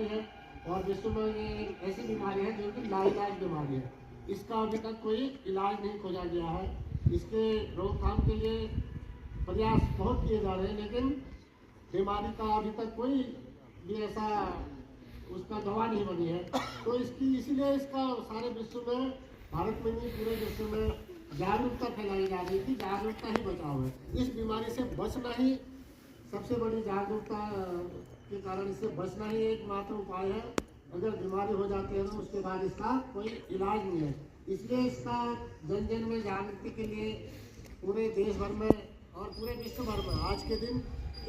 बीमारी है और विश्व में ये एक ऐसी बीमारी है जो कि लाइलाज बीमारी है। इसका अभी तक कोई इलाज नहीं खोजा गया है। इसके रोकथाम के लिए प्रयास बहुत किए जा रहे हैं, लेकिन बीमारी का अभी तक कोई भी ऐसा उसका दवा नहीं बनी है। तो इसीलिए इसका सारे विश्व में, भारत में नहीं पूरे विश्व में जागरूकता फैलाई जा रही थी। जागरूकता ही बचाव है। इस बीमारी से बचना ही सबसे बड़ी जागरूकता के कारण इससे बचना ही एकमात्र उपाय है। अगर बीमारी हो जाती है तो उसके बाद इसका कोई इलाज नहीं है। इसलिए इसका जन जन में जागृति के लिए पूरे देश भर में और पूरे विश्व भर में आज के दिन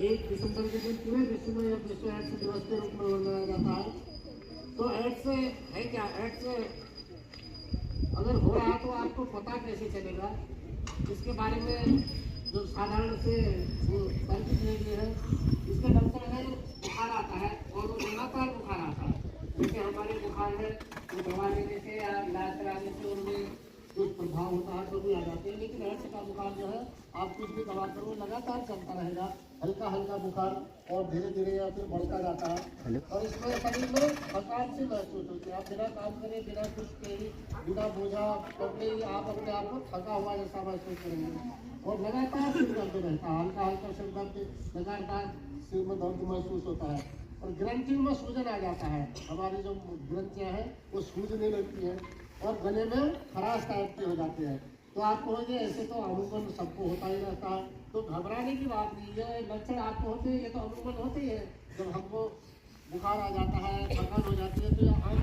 1 दिसंबर के दिन पूरे विश्व में यह विश्व एड्स दिवस के रूप में मनाया जाता है। तो एड्स है क्या? एड्स अगर हो रहा है तो आपको पता कैसे चलेगा? इसके बारे में जो साधारण से परिचित नहीं है, इसके लक्षण है बुखार आता है और वो लगातार बुखार आता है। जैसे हमारे बुखार है तो दवा लेने से या इलाज कराने से उनमें कुछ प्रभाव होता है तो भी आ जाते हैं, लेकिन एड्स का बुखार जो है आप कुछ भी दवा करो लगातार चलता रहेगा। हल्का हल्का बुखार और धीरे धीरे या फिर बढ़ता जाता है और इसमें शरीर में थकान से महसूस होती है। आप बिना काम करे, बिना कुछ के, बिना बोझा करके आप अपने आप को थका हुआ जैसा महसूस करेंगे और लगातार सिर दर्द रहता है। हल्का हल्का सिर दर्द, लगातार सिर में दर्द महसूस होता है और ग्रंथियों में सूजन आ जाता है। हमारी जो ग्रंथियाँ हैं वो सूजने लगती हैं और गले में खराश टाइप के हो जाते हैं। तो आप कहोगे ऐसे तो अमूमन सबको होता ही रहता है, तो घबराने की बात नहीं है। लक्षण आपको होते हैं, ये तो अमूमन होते ही है। जब हमको बुखार आ जाता है, थकान हो जाती है, तो ये आम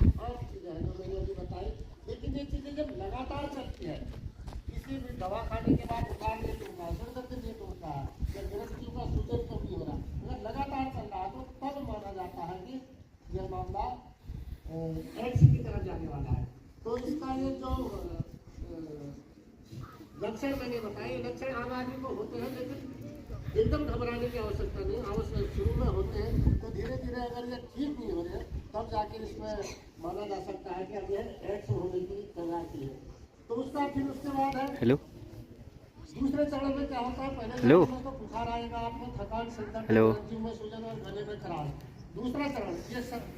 चीज़ें हैं जो मैंने अभी बताई। लेकिन ये चीज़ें जब लगातार चलती है, किसी भी दवा खाने के बाद बुखार नहीं टूटता है, सिर दर्द नहीं टूटता है, या ग्रंथियों का सूजन कम नहीं हो रहा, अगर लगातार चल रहा है तो तब माना जाता है कि यह मामला एड्स की तरफ जाने वाला है। तो इसका ये जो लक्षण मैंने बताए, लक्षण आम आदमी को होते हैं, लेकिन एकदम घबराने की आवश्यकता नहीं। आवश्यक शुरू में होते हैं तो धीरे धीरे अगर ये ठीक नहीं हो रहे तब जाके इसमें माना जा सकता है कि अब यह एड्स होने की कगार की है। तो उसका फिर उसके बाद है हेलो दूसरे चरण में क्या होता है? पहले हेलो चरण में तो बुखार आएगा, आपको थकान, सिर दर्द, हेलो ग्रंथियों में सूजन और गले में खराश। दूसरा चरण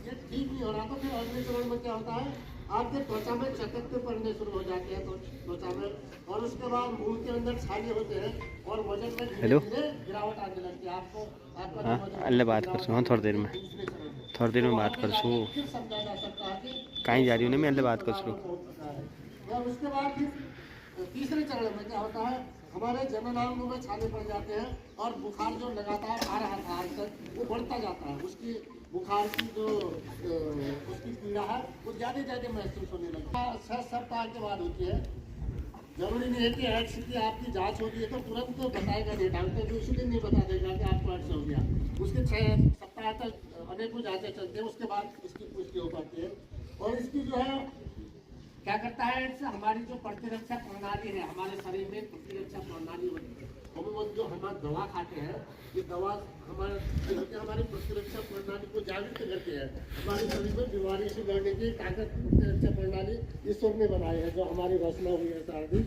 ये ठीक नहीं हो रहा तो फिर अगले चरण में क्या होता है? आपके त्वचा में चकत्ते पड़ने शुरू हो जाते हैं त्वचा में, और उसके बाद मुंह के अंदर छाले होते हैं और वजन में धीरे धीरे गिरावट आने लगती है। आपको आपका अल्लाह बात कर सो थोड़ी देर में बात कर सो फिर समझा जा सकता है कि कहीं जा रही हूँ मैं अल्लाह बात कर सो। और उसके बाद फिर तीसरे चरण में क्या होता है? हमारे जननांगों में छाले पड़ जाते हैं और बुखार जो लगातार आ रहा था आज तक वो बढ़ता जाता है। उसकी बुखार की जो उसकी पीड़ा है वो ज़्यादा महसूस होने लगती है। 6 सप्ताह के बाद होती है। जरूरी नहीं है कि एड्स की आपकी जांच होती है तो तुरंत तो बताएगा नहीं डॉक्टर, भी उसी दिन नहीं बता देगा कि आपको एड्स हो गया। उसके 6 सप्ताह तक अनेकों जांचें चलती हैं, उसके बाद इसकी पुष्टि हो पाती है। और इसकी जो है क्या करता है एड्स? हमारी जो प्रतिरक्षा प्रणाली है, हमारे शरीर में प्रतिरक्षा प्रणाली होती है, हम जो हम दवा खाते हैं, ये दवा हमारी प्रतिरक्षा प्रणाली को जागृत करती है। हमारे शरीर में बीमारी से लड़ने की ताकत प्रतिरक्षा प्रणाली ईश्वर ने बनाई है, जो हमारी रचना हुई है शारीरिक,